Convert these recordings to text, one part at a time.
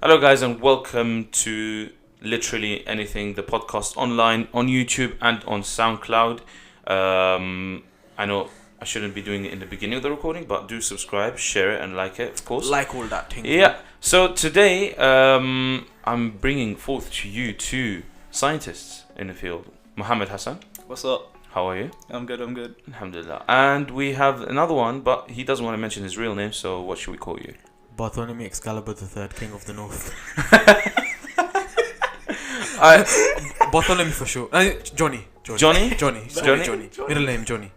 Hello, guys, and welcome to Literally Anything, the podcast online on YouTube and on SoundCloud. I know I shouldn't be doing it in the beginning of the recording, but do subscribe, share it, and like it, of course. Like all that thing. Yeah. So today, I'm bringing forth to you two scientists in the field. Mohammed Hassan. What's up? How are you? I'm good. Alhamdulillah. And we have another one, but he doesn't want to mention his real name, so what should we call you? Bartholomew Excalibur III, King of the North. Bartholomew for sure. Johnny. Middle name Johnny.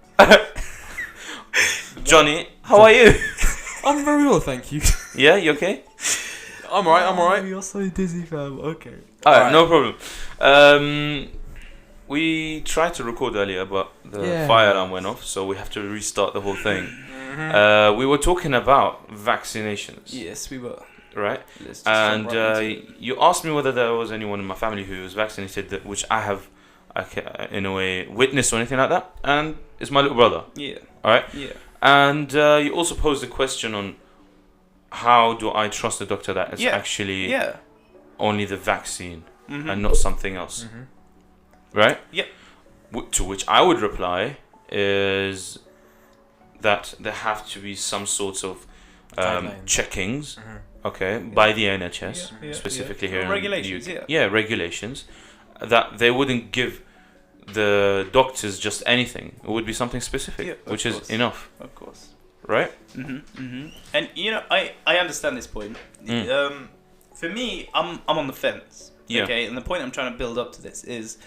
Johnny, how are you? I'm very well, thank you. Yeah, you okay? I'm alright. You're so dizzy, fam. Okay. Alright, no problem. We tried to record earlier, but the fire alarm went off, so we have to restart the whole thing. We were talking about vaccinations. Yes, we were. Right? Let's just And jump right into it. you asked me whether there was anyone in my family who was vaccinated, which I have, in a way, witnessed or anything like that. And it's my little brother. Yeah. Alright? Yeah. And you also posed a question on how do I trust the doctor that it's actually only the vaccine and not something else. Right? Yep. To which I would reply is that there have to be some sorts of checkings, by the NHS, specifically here regulations, in the UK. Regulations, that they wouldn't give the doctors just anything. It would be something specific, which is enough. Of course. Right? And I understand this point. For me, I'm on the fence. Yeah. Okay, and the point I'm trying to build up to this is,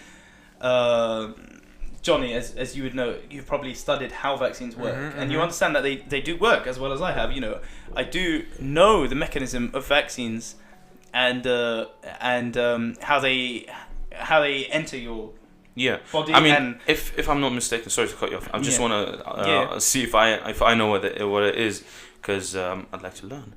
Johnny, as you would know, you've probably studied how vaccines work, and you understand that they do work as well as I have. You know, I do know the mechanism of vaccines, and how they enter your body. I mean, if I'm not mistaken, sorry to cut you off. I just want to see if I know what it is, because I'd like to learn.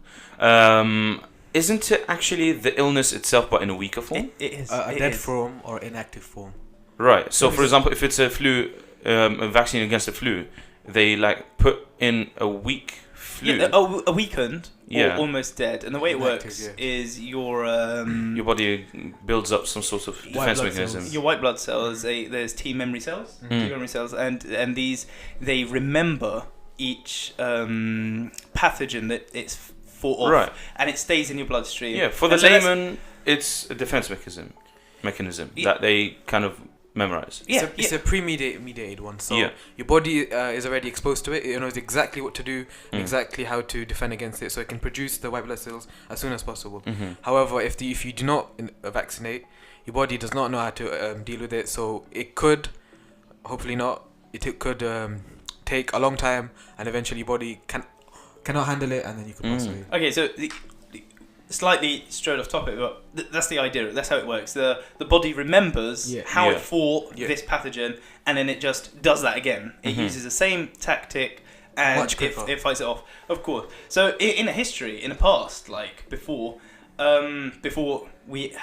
Isn't it actually the illness itself, but in a weaker form? It is a dead form or inactive form. Right. So, for example, if it's a flu, a vaccine against the flu, they put in a weak flu. Yeah, a weakened or almost dead. And the way it works is your body builds up some sort of defense mechanism. Your white blood cells, there's T memory cells, and these they remember each pathogen that it's fought off, and it stays in your bloodstream. Yeah, for the layman, it's a defense mechanism that they kind of memorize. It's a pre-mediated one. So your body is already exposed to it. It knows exactly what to do, exactly how to defend against it, so it can produce the white blood cells as soon as possible. However, if you do not vaccinate, your body does not know how to deal with it. So it could, hopefully not, it could take a long time, and eventually your body cannot handle it, and then you could pass away. Okay, so slightly straight off topic, but that's the idea. That's how it works. The body remembers how it fought this pathogen, and then it just does that again. It uses the same tactic, and it fights it off. Of course. So in the history, in the past, like before we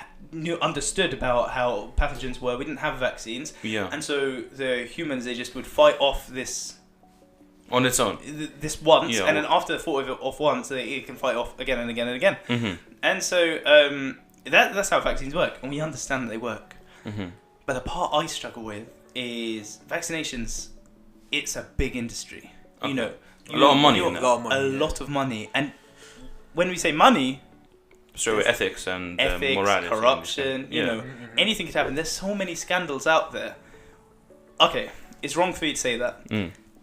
understood about how pathogens were, we didn't have vaccines, and so the humans, they just would fight off this. On its own. This once, and then after they fought it off once, it can fight off again and again and again. And so that's how vaccines work, and we understand that they work. But the part I struggle with is vaccinations. It's a big industry. Okay. You know, a lot of money. A lot of money. And when we say money, so ethics and morality, corruption, you know, anything could happen. There's so many scandals out there. Okay, it's wrong for you to say that.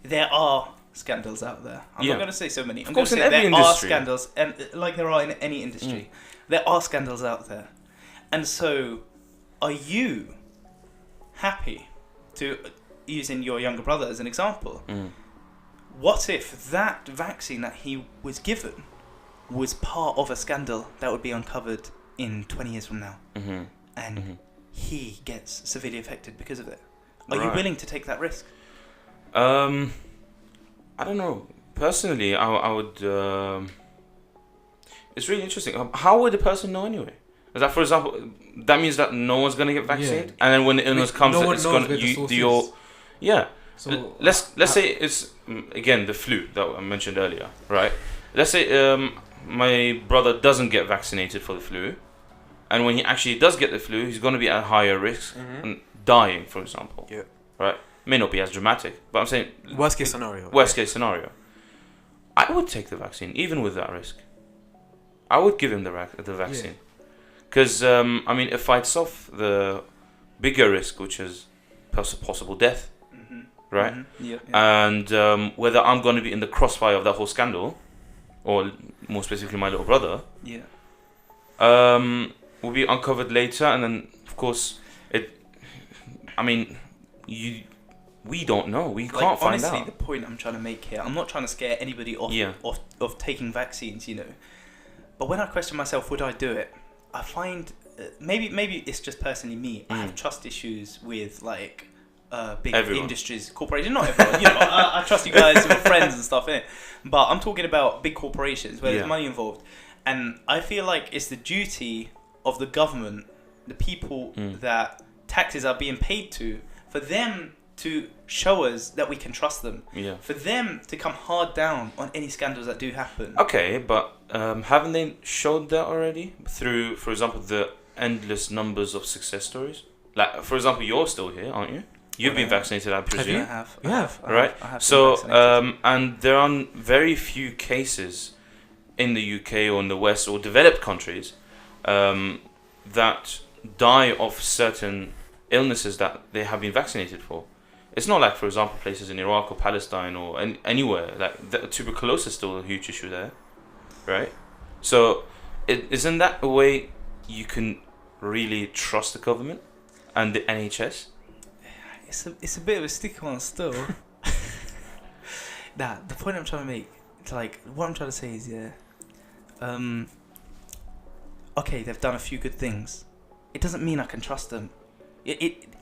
There are scandals out there. I'm not going to say so many. I'm going to say there are scandals, and like there are in any industry, there are scandals out there. And so, are you happy to, using your younger brother as an example, what if that vaccine that he was given was part of a scandal that would be uncovered in 20 years from now, and he gets severely affected because of it? Are you willing to take that risk? I don't know. Personally, I would. It's really interesting. How would the person know anyway? Is that, for example, that means that no one's gonna get vaccinated, and then when the illness comes, it's gonna So let's say it's again the flu that I mentioned earlier, right? Let's say my brother doesn't get vaccinated for the flu, and when he actually does get the flu, he's going to be at higher risk and dying, for example. Yeah. Right? May not be as dramatic, but I'm saying worst case scenario. Worst case scenario. I would take the vaccine, even with that risk. I would give him the vaccine. Because, it fights off the bigger risk, which is possible death. Right? Yeah. And whether I'm going to be in the crossfire of that whole scandal, or more specifically my little brother, will be uncovered later. And then, of course, we don't know. We can't find honestly, out. The point I'm trying to make here, I'm not trying to scare anybody off of taking vaccines, But when I question myself, would I do it? I find maybe it's just personally me. I have trust issues with big industries, corporations. Not everyone, I trust you guys, your friends and stuff, innit? But I'm talking about big corporations where there's money involved, and I feel like it's the duty of the government, the people that taxes are being paid to, for them to show us that we can trust them. Yeah. For them to come hard down on any scandals that do happen. Okay, but haven't they showed that already through, for example, the endless numbers of success stories? Like, for example, you're still here, aren't you? You've been vaccinated, I presume. I have. Right? I have so, and there are very few cases in the UK or in the West or developed countries that die of certain illnesses that they have been vaccinated for. It's not like, for example, places in Iraq or Palestine or anywhere. Like, tuberculosis is still a huge issue there, right? So, isn't that a way you can really trust the government and the NHS? It's a bit of a sticky one still. The point I'm trying to make, what I'm trying to say is, okay, they've done a few good things. It doesn't mean I can trust them.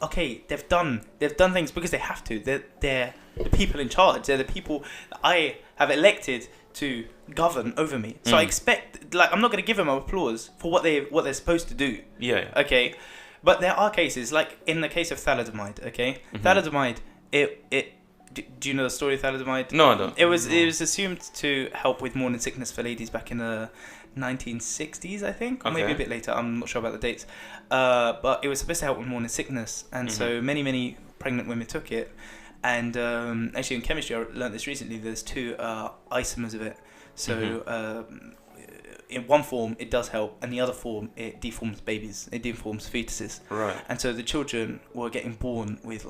Okay, they've done things because they have to. They're the people in charge. They're the people that I have elected to govern over me. So I expect, I'm not going to give them applause for what they're supposed to do. Yeah. Okay, but there are cases, like in the case of thalidomide. Okay, thalidomide. Do you know the story of thalidomide? No, I don't. It was assumed to help with morning sickness for ladies back in the 1960s, I think, or maybe a bit later. I'm not sure about the dates. But it was supposed to help with morning sickness, and so many pregnant women took it. And actually, in chemistry, I learned this recently. There's two isomers of it. So in one form, it does help, and the other form, it deforms babies. It deforms fetuses. Right. And so the children were getting born with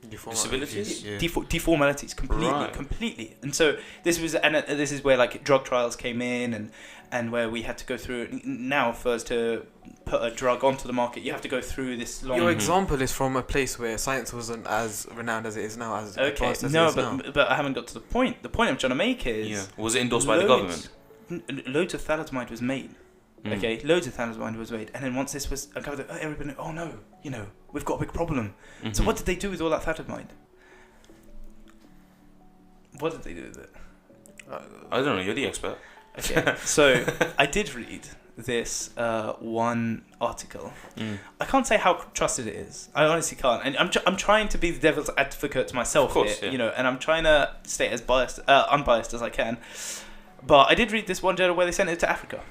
disabilities, deformalities, completely. And so this is where drug trials came in, and where we had to go through. Now, for us to put a drug onto the market, you have to go through this long. Your example is from a place where science wasn't as renowned as it is now. But I haven't got to the point. The point I'm trying to make is, was it endorsed by the government? Loads of thalidomide was made. Okay, loads of thalidomide was made, and then once this was uncovered, everybody, oh no, we've got a big problem. So what did they do with all that thalidomide? What did they do with it? I don't know. You're the expert. Okay, so I did read this one article. I can't say how trusted it is. I honestly can't, and I'm trying to be the devil's advocate to myself, of course, here, and I'm trying to stay as unbiased as I can. But I did read this one journal where they sent it to Africa.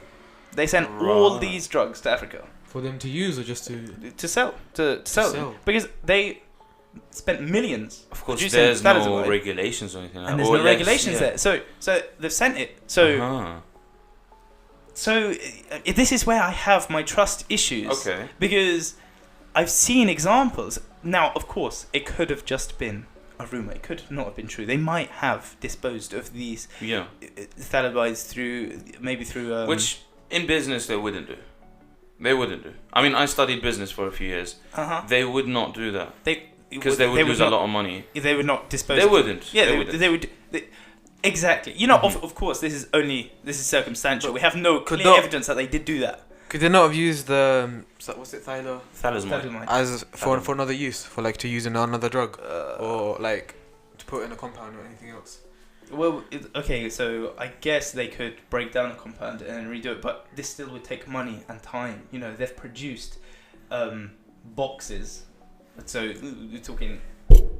They sent all these drugs to Africa for them to use, or just to sell, to sell, because they spent millions. Of course, there's no regulations or anything. And there's no regulations there. So they've sent it. So this is where I have my trust issues. Okay. Because I've seen examples. Now, of course, it could have just been a rumor. It could not have been true. They might have disposed of these thalidomides through which in business they wouldn't do. I mean, I studied business for a few years. They would not do that. Because they would lose a lot of money. They would not dispose. They wouldn't. Yeah, they would. Exactly. Of course, this is circumstantial. We have no clear evidence that they did do that. Could they not have used the what's it, thalidomide as for another use, for to use in another drug, or to put in a compound or anything else? Well, okay, so I guess they could break down a compound and redo it, but this still would take money and time. They've produced boxes. So we're talking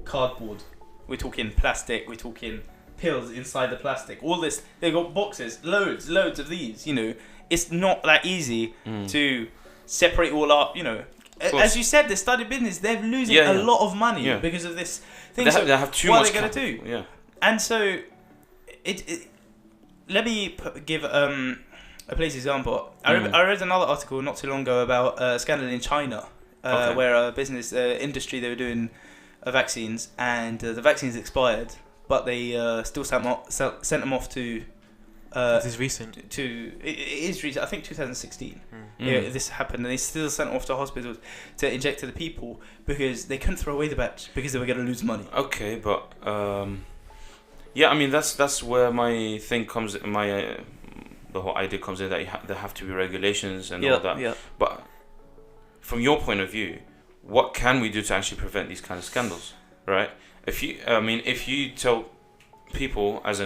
cardboard, we're talking plastic, we're talking pills inside the plastic. All this, they've got boxes, loads of these. You know, it's not that easy to separate all up. You know, as you said, they started business. They're losing a lot of money because of this thing. They have too what much. What are they going to do? Yeah. And so, let me give a place example. I read another article not too long ago about a scandal in China, where a business industry, they were doing vaccines, and the vaccines expired, but they still sent them off to. This is recent. It is recent. I think 2016. Yeah, this happened, and they still sent off to hospitals to inject to the people because they couldn't throw away the batch because they were going to lose money. Okay, but yeah, I mean that's where my thing comes. The whole idea comes in that there have to be regulations and all that. Yeah. But from your point of view, what can we do to actually prevent these kind of scandals, right? If you tell people, as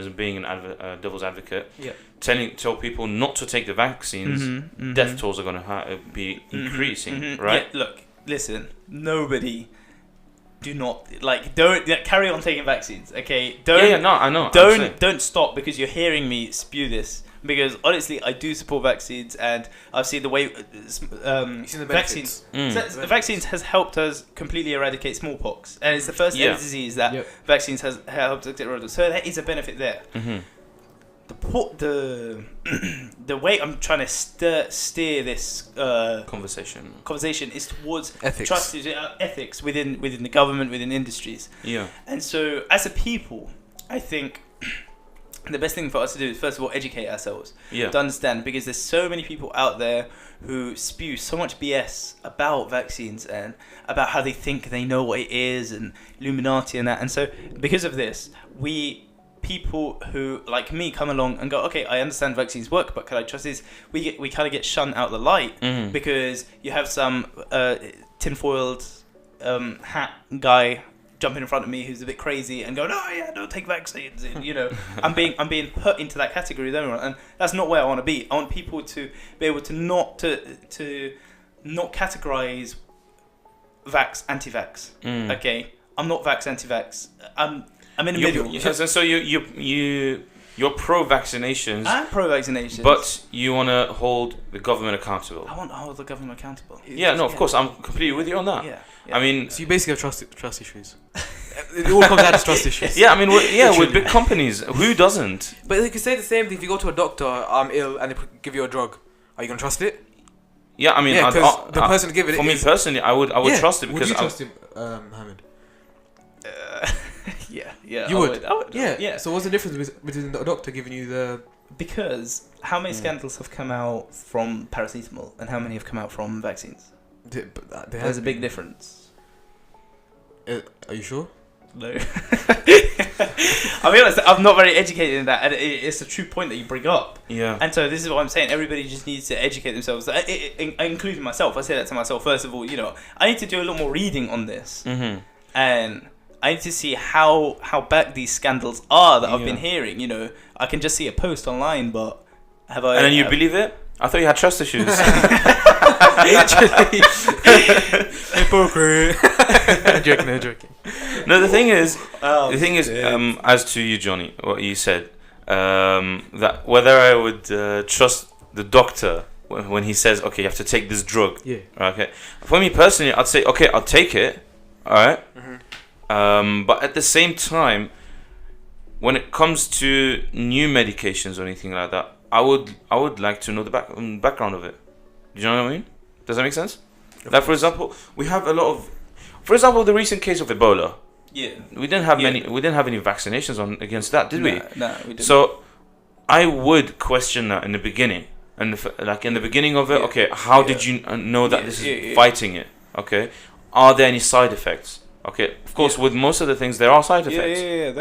being a devil's advocate, tell people not to take the vaccines, death tolls are going to be increasing, right? Yeah, look, listen, nobody. Don't carry on taking vaccines, okay? I know. Don't stop because you're hearing me spew this. Because honestly, I do support vaccines, and I've seen the way vaccines. The vaccines has helped us completely eradicate smallpox, and it's the first disease that vaccines has helped us get rid of. So there is a benefit there. The way I'm trying to steer this conversation is towards ethics. Trust ethics within the government, within industries. Yeah. And so, as a people, I think the best thing for us to do is first of all educate ourselves to understand, because there's so many people out there who spew so much BS about vaccines and about how they think they know what it is and Illuminati and that. And so, because of this, people who like me come along and go, okay, I understand vaccines work, but can I trust this? We kind of get shunned out the light because you have some tinfoiled hat guy jumping in front of me who's a bit crazy and going, oh yeah, don't take vaccines. And, you know, I'm being put into that category then, and that's not where I want to be. I want people to be able to not categorize vax, anti-vax. Okay, I'm not vax, anti-vax. I'm in the middle. So you're pro-vaccinations. I'm pro-vaccinations. But you want to hold the government accountable. I want to hold the government accountable. Of course, I'm completely with you on that. Yeah. I mean, so you basically have trust issues. It all comes down to trust issues. Yeah, I mean, with big companies, who doesn't? But they could say the same thing if you go to a doctor, I'm ill, and they give you a drug. Are you gonna trust it? Yeah, I mean, because the person giving it. For me personally, I would trust it because. Would you trust him, Mohammed? Yeah. You would. I would. Yeah. So what's the difference between a doctor giving you the? Because how many scandals have come out from paracetamol, and how many have come out from vaccines? There's a big difference. Are you sure? No. I'll be honest, I'm not very educated in that, and it's a true point that you bring up. Yeah. And so this is what I'm saying. Everybody just needs to educate themselves, including myself. I say that to myself first of all. You know, I need to do a lot more reading on this, and I need to see how bad these scandals are that I've been hearing. You know, I can just see a post online, but have I? And then you believe it? I thought you had trust issues. Hypocrite. Joking. No, the thing is, as to you, Johnny, what you said, that whether I would trust the doctor when he says, okay, you have to take this drug. Yeah. Okay. For me personally, I'd say, okay, I'll take it. All right. But at the same time, when it comes to new medications or anything like that, I would like to know the background of it. Do you know what I mean? Does that make sense? Like, for example, we have a lot of, for example, the recent case of Ebola. Yeah. We didn't have many. We didn't have any vaccinations against that, did we? No, we didn't. So, I would question that in the beginning, and in the beginning of it. Okay, how did you know that this is fighting it? Okay, are there any side effects? Okay, of course, with most of the things there are side effects. There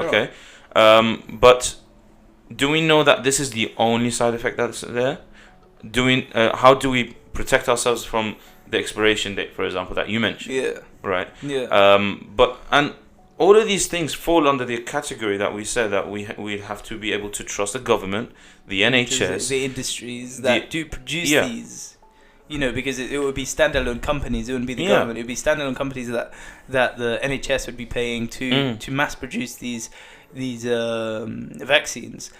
are. But do we know that this is the only side effect that's there? How do we protect ourselves from the expiration date, for example, that you mentioned? Yeah. Right. Yeah. And all of these things fall under the category that we said that we have to be able to trust the government, the NHS, the industries that do produce these. You know, because it would be standalone companies. It wouldn't be the government. It would be standalone companies that the NHS would be paying to mass produce these vaccines.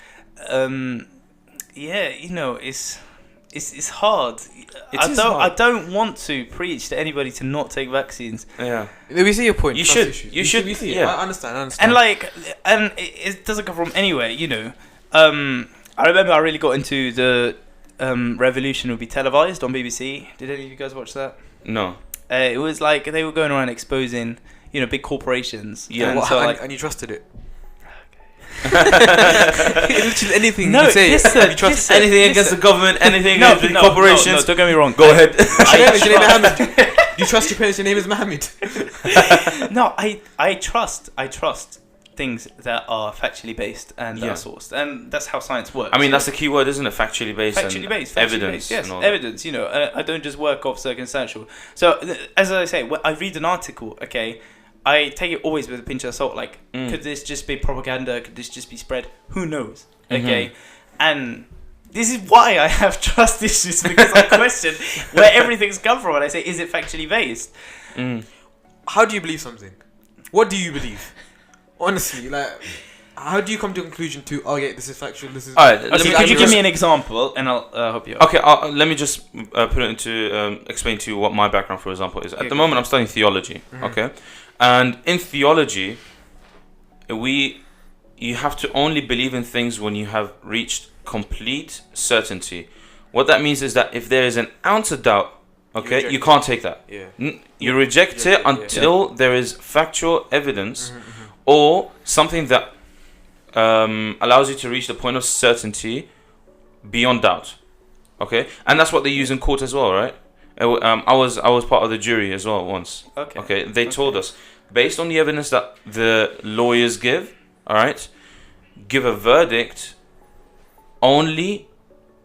Yeah, it's hard. I don't want to preach to anybody to not take vaccines. Yeah, we see your point. You should. We see it. Yeah. I understand. And it doesn't come from anywhere. I remember I really got into the revolution would be televised on BBC. Did any of you guys watch that? No. It was like they were going around exposing, big corporations. Yeah. And you trusted it. Literally anything you say. Listen, anything against the government, anything against the corporations. No, don't get me wrong. Go ahead. You trust your parents? Your name is Mohammed. No, I trust things that are factually based and that are sourced, and that's how science works. I mean, that's the key word, isn't it? Factually based. Evidence. Yes, evidence. I don't just work off circumstantial. So, as I say, when I read an article, okay, I take it always with a pinch of salt. Like, could this just be propaganda? Could this just be spread? Who knows? Okay, and this is why I have trust issues, because I question where everything's come from, and I say, is it factually based? How do you believe something? What do you believe? Honestly, how do you come to a conclusion to, this is factual, this is... Alright, could you give me an example, and I'll help you out. Okay, let me just put it into... explain to you what my background, for example, is. At the moment, I'm studying theology, okay? And in theology, you have to only believe in things when you have reached complete certainty. What that means is that if there is an ounce of doubt, okay, you can't take that. Yeah. You reject it until there is factual evidence or something that allows you to reach the point of certainty beyond doubt. Okay, and that's what they use in court as well, right? I was part of the jury as well once. Okay. They told us, based on the evidence that the lawyers give, all right, give a verdict only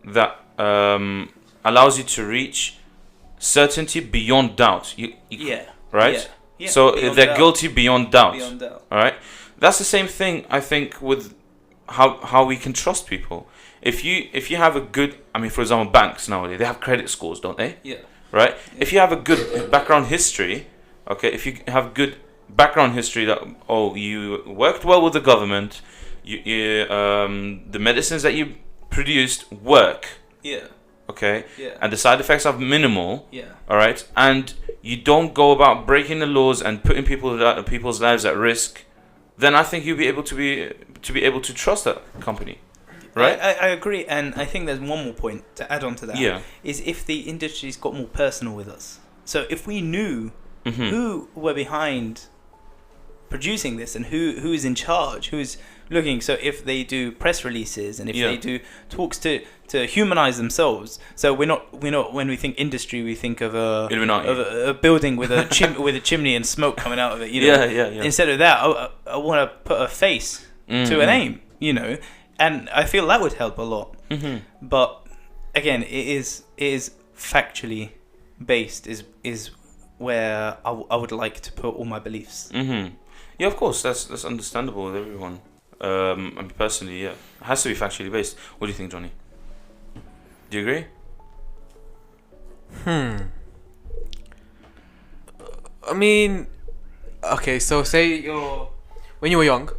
that allows you to reach certainty beyond doubt. Right? Yeah. So they're guilty beyond doubt. All right? That's the same thing, I think, with how we can trust people. If you have a good, for example, banks nowadays, they have credit scores, don't they? Yeah. Right? Yeah. If you have a good background history, okay, if you have good background history that, you worked well with the government, the medicines that you produced work. Yeah. Okay. Yeah. And the side effects are minimal. Yeah. All right. And you don't go about breaking the laws and putting people's lives at risk. Then I think you'll be able to trust that company. Right. I agree, and I think there's one more point to add on to that. Yeah. Is if the industry's got more personal with us. So if we knew who were behind producing this and who is in charge, who's looking. So if they do press releases and if they do talks to humanize themselves. So we're not when we think industry, we think of a building with a with a chimney and smoke coming out of it. Yeah. Instead of that, I want to put a face to a name. And I feel that would help a lot. But again, it is factually based. Is where I would like to put all my beliefs. Yeah, of course, that's understandable with everyone. Personally, it has to be factually based. What do you think, Johnny? Do you agree? Okay, so say when you were young.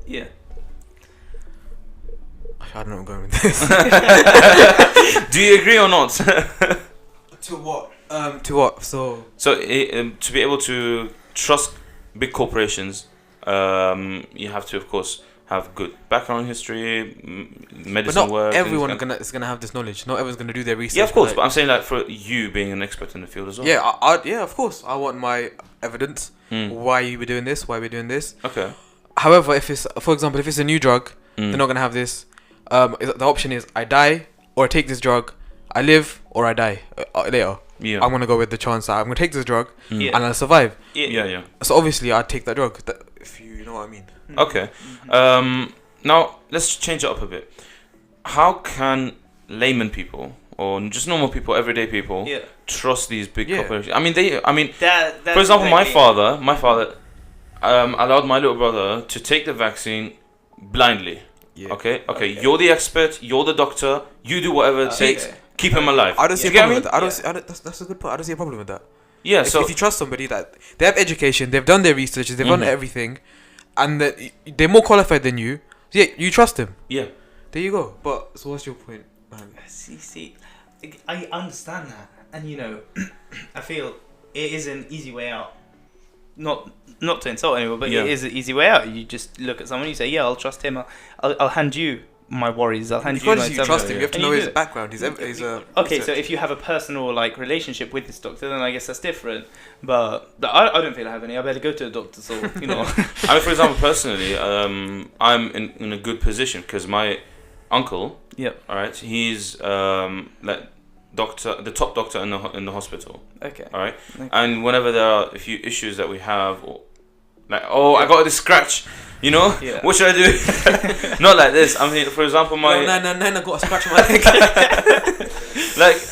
Yeah. I don't know where I'm going with this. Do you agree or not? To what? To what? So to be able to trust big corporations, you have to, of course, have good background history, medicine work. But not everyone is gonna have this knowledge. Not everyone's gonna do their research. Yeah, of course. But I'm saying for you being an expert in the field as well. Yeah, of course. I want my evidence. Why you were doing this? Why we're doing this? Okay. However, if it's a new drug, they're not gonna have this. The option is I die or I take this drug. I live or I die later. Yeah. I'm gonna go with the chance that I'm gonna take this drug and I'll survive. Yeah. So obviously I'd take that drug. If you know what I mean. Okay. Now let's change it up a bit. How can layman people or just normal people, everyday people, trust these big corporations? For example, my father allowed my little brother to take the vaccine blindly. Yeah. Okay. You're the expert. You're the doctor. You do whatever it takes. Keep him alive. I don't see a problem with that. That's a good point. I don't see a problem with that. Yeah. If you trust somebody that they have education, they've done their research, they've done everything, and that they're more qualified than you. So yeah, you trust them. Yeah. There you go. But so what's your point, man? See, I understand that, and I feel it is an easy way out. Not to insult anyone, but it is an easy way out. You just look at someone, you say, "Yeah, I'll trust him. I'll hand you my worries. I'll hand you my." Because you trust him, you have to know his background. He's a okay. So if you have a personal relationship with this doctor, then I guess that's different. But I don't feel I have any. I better go to a doctor. So I mean, for example, personally, I'm in a good position because my uncle. Yep. All right. He's the top doctor in the hospital. Okay. All right. Okay. And whenever there are a few issues that we have, or I got this scratch, Yeah. What should I do? Not like this. I mean, for example, my no, I got a scratch on my leg.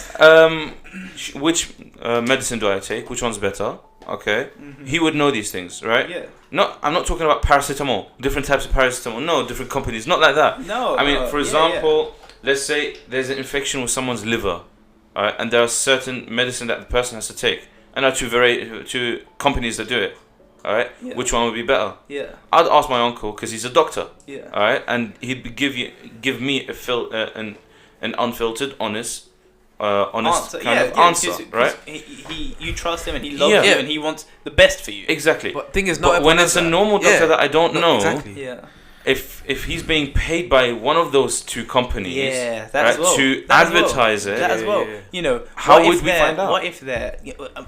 which medicine do I take? Which one's better? Okay. Mm-hmm. He would know these things, right? Yeah. I'm not talking about paracetamol. Different types of paracetamol. No, different companies. Not like that. No. I mean, for example, let's say there's an infection with someone's liver. All right, and there are certain medicine that the person has to take, and there are two companies that do it. All right, which one would be better? Yeah, I'd ask my uncle because he's a doctor. Yeah, all right, and he'd give me an unfiltered, honest answer. Kind of answer, right? You trust him and he loves you and he wants the best for you. Exactly. But thing is, when it's a normal doctor that I don't know, exactly. Yeah. If he's being paid by one of those two companies, to advertise it, that as well. How would we find out? What if there?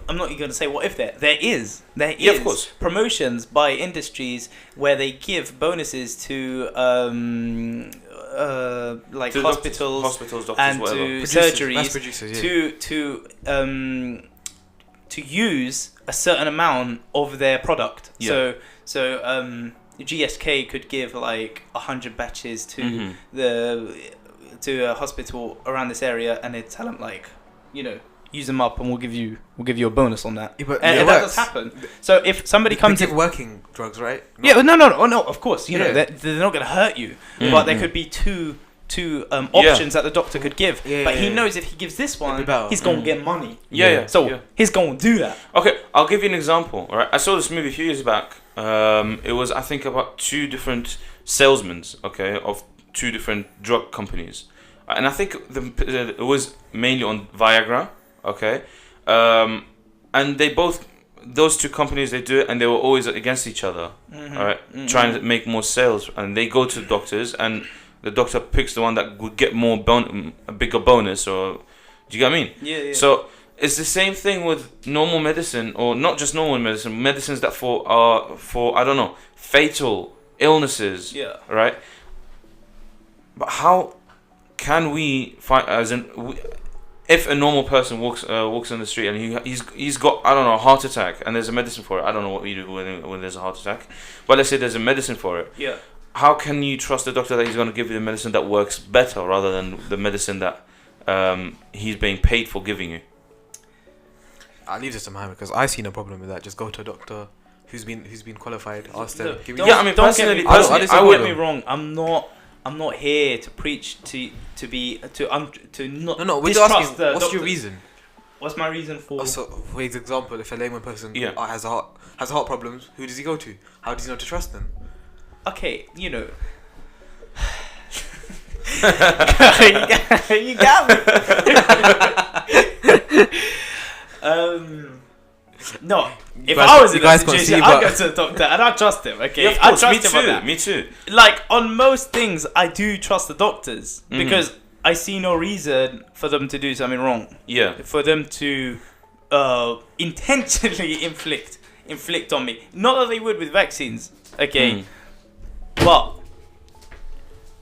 I'm not going to say what if there. There is of course. promotions by industries where they give bonuses to to hospitals doctors, and whatever. to Producers, surgeries to use a certain amount of their product. Yeah. So GSK could give 100 batches to to a hospital around this area, and they'd tell them use them up, and we'll give you a bonus on that. Yeah, but and that does happen. So if somebody comes in working drugs, right? No, of course, they're not going to hurt you, but there could be two options that the doctor could give, but he knows if he gives this one, he's going to get money. So he's going to do that. Okay, I'll give you an example. All right, I saw this movie a few years back. It was, I think, about two different salesmen, of two different drug companies, and I think it was mainly on Viagra, and those two companies, they do it, and they were always against each other, all right, trying to make more sales, and they go to the doctors, and the doctor picks the one that would get a bigger bonus, or do you get what I mean? Yeah. So it's the same thing with normal medicine, or not just normal medicine, medicines that for I don't know, fatal illnesses. Yeah. Right. But how can we find, if a normal person walks on the street and he's got, I don't know, a heart attack, and there's a medicine for it. I don't know what we do when there's a heart attack, but let's say there's a medicine for it. Yeah. How can you trust the doctor that he's going to give you the medicine that works better rather than the medicine that he's being paid for giving you? I'll leave this to Mohammed because I see no problem with that. Just go to a doctor who's been qualified. Ask them. Personally, don't get me wrong. I'm not here to preach to not. No. We're just asking. What's your reason? What's my reason for? So, for example, if a layman person has heart problems, who does he go to? How does he know to trust them? Okay, you got me. No, if I was in that situation, I'd go to the doctor and I trust him. Okay, yeah, I trust him on that. Me too. On most things, I do trust the doctors because I see no reason for them to do something wrong. Yeah, for them to intentionally inflict on me. Not that they would with vaccines. Okay. But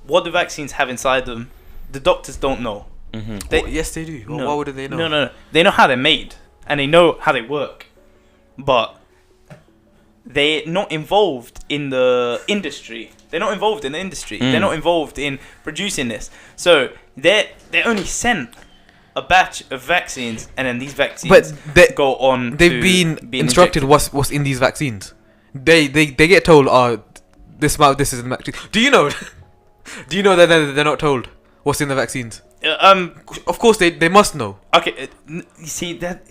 what the vaccines have inside them, the doctors don't know. Yes, they do. Well, why wouldn't they know? No. They know how they're made and they know how they work, but they're not involved in the industry. They're not involved in producing this. So they're only sent a batch of vaccines, and then these vaccines go on. They've been instructed what's in these vaccines. They get told, this is in the vaccine. Do you know? Do you know that they're not told what's in the vaccines? Of course they must know. Okay, you see that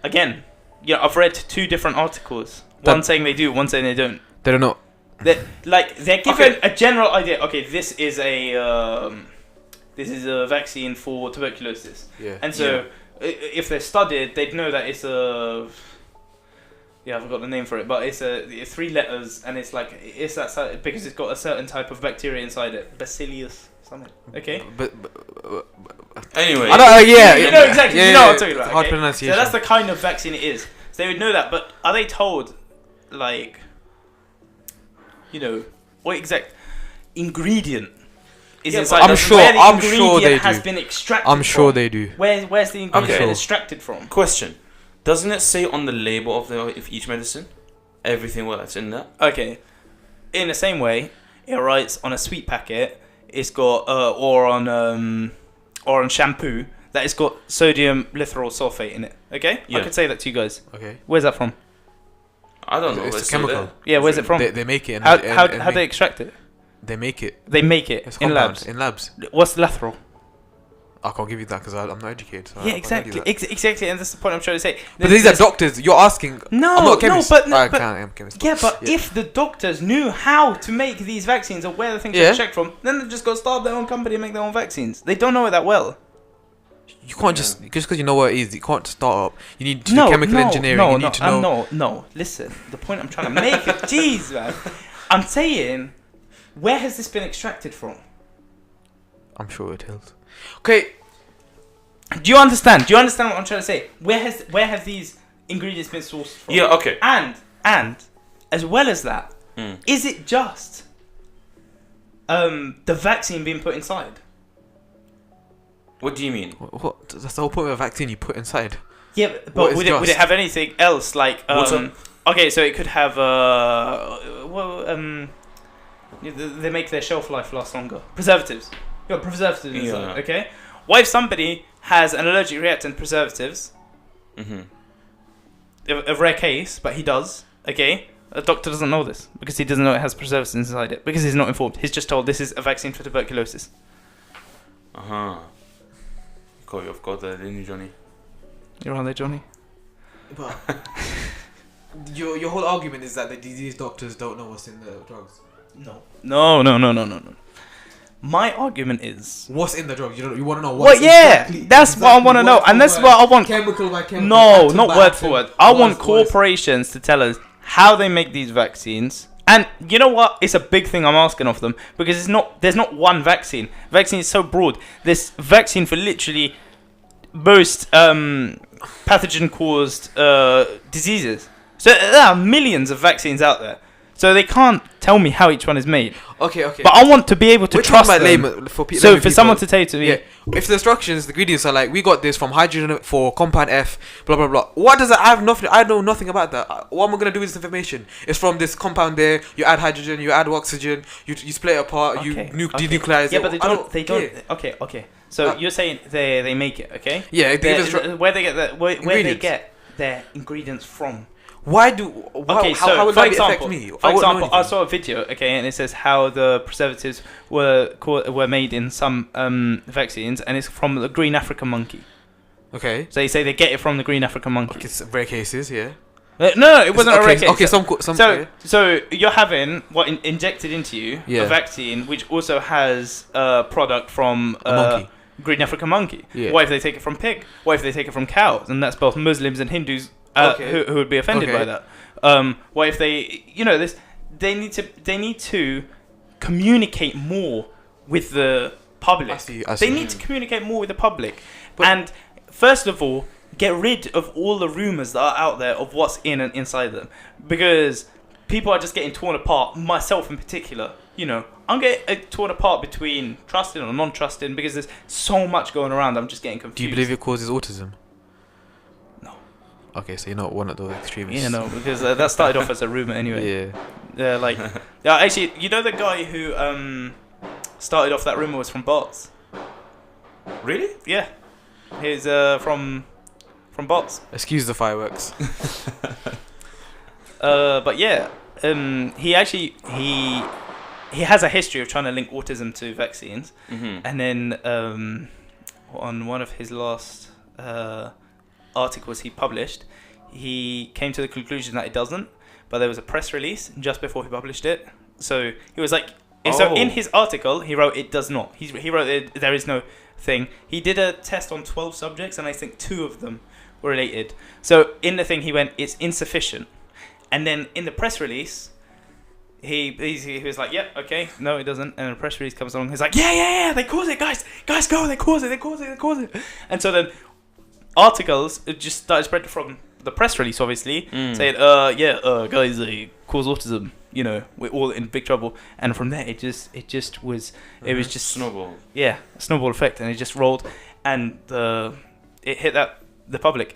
again. I've read two different articles. One saying they do, one saying they don't. They don't know. They're given a general idea. Okay, this is a vaccine for tuberculosis. Yeah. And so, if they're studied, they'd know that it's a. Yeah, I forgot the name for it, but it's 3 letters, and it's that because it's got a certain type of bacteria inside it, Bacillus something. Okay. But anyway, you know exactly. Yeah, you know what I'm talking about. Hard Okay? pronunciation. So that's the kind of vaccine it is. So they would know that, but are they told, like, what exact ingredient is inside? I'm sure they has do. been extracted. I'm sure from? they do. Where's the ingredient sure. extracted from? question: doesn't it say on the label of each medicine everything that's in there? Okay. In the same way, it writes on a sweet packet. It's got or on shampoo that it's got sodium lithoral sulfate in it. Okay. Yeah. I could say that to you guys. Okay. Where's that from? I don't know. It's It's a chemical. Yeah. Where's it from? They make it. How they extract it? They make it. They make it It's in compound, labs. In labs. What's lithoral? I can't give you that because I'm not educated. So Yeah, I can't give you exactly, that. exactly, and that's the point I'm trying to say. But these are doctors. You're asking. No, I'm not a chemist. no, but I'm a chemist. yeah, but if the doctors knew how to make these vaccines or where the things are checked from, then they've just got to start their own company and make their own vaccines. They don't know it that well. You can't just because you know what it is. You can't start up. You need to do chemical engineering. You need to know. No. Listen, the point I'm trying to make. Jeez, man. I'm saying, where has this been extracted from? I'm sure it is. Okay. Do you understand? Do you understand what I'm trying to say? Where have these ingredients been sourced from? Yeah. Okay. And as well as that, is it just the vaccine being put inside? What do you mean? What? That's the whole point of a vaccine. You put inside. Yeah, but would it have anything else like? Okay, so it could have they make their shelf life last longer. Preservatives. You got preservatives inside. Okay. What if somebody has an allergic reaction to preservatives? Mm-hmm. A rare case, but he does. Okay. A doctor doesn't know this because he doesn't know it has preservatives inside it because he's not informed. He's just told this is a vaccine for tuberculosis. Caught you off guard there, didn't you, Johnny? You're on there, Johnny. But your whole argument is that the disease doctors don't know what's in the drugs. No. My argument is what's in the drug. You want to know what? That's what I want to know, and that's what I want. Chemical by chemical. No, not word for word. I want corporations to tell us how they make these vaccines. And you know what? It's a big thing I'm asking of them because there's not one vaccine. Vaccine is so broad. There's vaccine for literally most pathogen-caused diseases. So there are millions of vaccines out there. So they can't tell me how each one is made. Okay. But I want to be able to trust them. So for someone to say to me, if the instructions, the ingredients are like, we got this from hydrogen for compound F, blah blah blah. What does that? I know nothing about that. What am I gonna do with this information? It's from this compound there. You add hydrogen, you add oxygen, you split it apart, you denuclearize it. Yeah, but they don't. Okay. So you're saying they make it, okay? Yeah. Where they get their ingredients from? How would that affect me? For example, I saw a video, okay, and it says how the preservatives were made in some vaccines, and it's from the green African monkey. Okay. So they say they get it from the green African monkey. Okay, rare cases, yeah. No, it wasn't a rare case. Okay, so you're having injected into you a vaccine which also has a product from a monkey. Green African monkey. Yeah. What if they take it from pig? What if they take it from cows? And that's both Muslims and Hindus. Who would be offended by that? What if they, they need to communicate more with the public. I see. They need to communicate more with the public, and first of all, get rid of all the rumors that are out there of what's in and inside them, because people are just getting torn apart. Myself in particular, I'm getting torn apart between trusting or non-trusting because there's so much going around. I'm just getting confused. Do you believe it causes autism? No. Okay, so you're not one of those extremists. Yeah, no, because that started off as a rumor anyway. Yeah. Actually, the guy who started off that rumor was from bots. Really? Yeah, he's from bots. Excuse the fireworks. But yeah, he has a history of trying to link autism to vaccines, and then on one of his last articles he published, he came to the conclusion that it doesn't, but there was a press release just before he published it So he was like, so in his article he wrote it does not. He wrote there is no thing. He did a test on 12 subjects, and I think 2 of them were related. So in the thing he went, it's insufficient, and then in the press release. He was like, yeah, okay, no, it doesn't. And the press release comes along. He's like, yeah, they cause it, guys, go, they cause it. And so then articles just started spread from the press release, obviously, saying, guys, they cause autism. We're all in big trouble. And from there, it was just snowball. Yeah, snowball effect, and it just rolled, and it hit the public,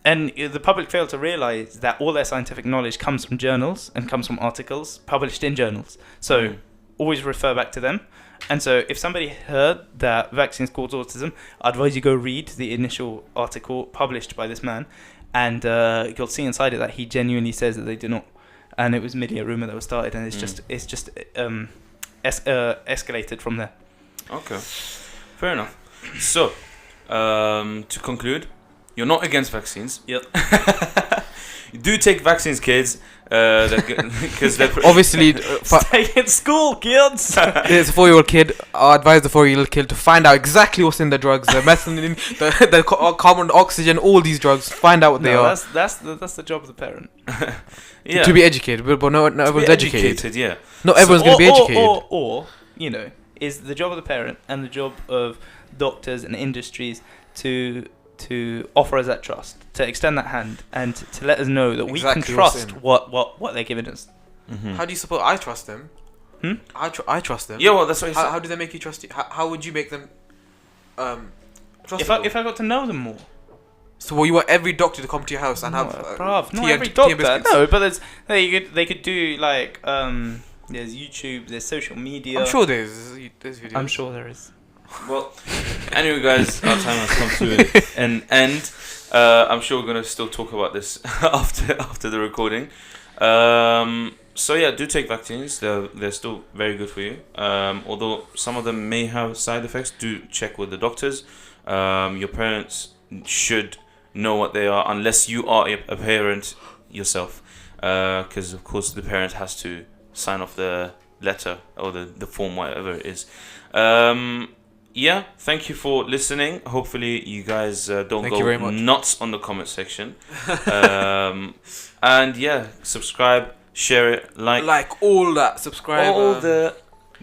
and the public failed to realize that all their scientific knowledge comes from journals and comes from articles published in journals. So always refer back to them. And so if somebody heard that vaccines cause autism, I advise you go read the initial article published by this man, and you'll see inside it that he genuinely says that they do not. And it was merely a rumor that was started, and it's just escalated from there. Okay, fair enough. So to conclude, you're not against vaccines. Yep. You do take vaccines, kids. Because obviously, stay in school, kids. There's a 4-year-old kid. I advise the 4-year-old kid to find out exactly what's in the drugs, the methylene, the carbon oxygen, all these drugs. Find out what they are. That's the job of the parent. Yeah. To be educated, but not everyone's educated. Yeah. Not everyone's going to be educated. Or is the job of the parent and the job of doctors and industries to offer us that trust, to extend that hand, and to let us know that we can trust what they're giving us. How do you suppose I trust them? I trust them. Yeah, well, that's what how do they make you trust you? How would you make them trustable? If I got to know them more. So you want every doctor to come to your house and have not every doctor. No, but they could do like there's YouTube, there's social media. I'm sure there's videos. I'm sure there is. Well, anyway, guys, our time has come to an end. I'm sure we're gonna still talk about this after the recording. So yeah, do take vaccines. They're still very good for you. Although some of them may have side effects, do check with the doctors. Your parents should know what they are, unless you are a parent yourself, because of course the parent has to sign off the letter or the form, whatever it is. Yeah, thank you for listening. Hopefully you guys don't go nuts on the comment section. And yeah, subscribe, share it, like all that, subscribe, all the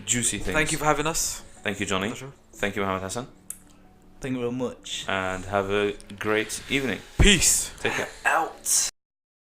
juicy things. Thank you for having us. Thank you, Johnny. Pleasure. Thank you, Mohammed Hassan. Thank you very much. And have a great evening. Peace. Take care. Out.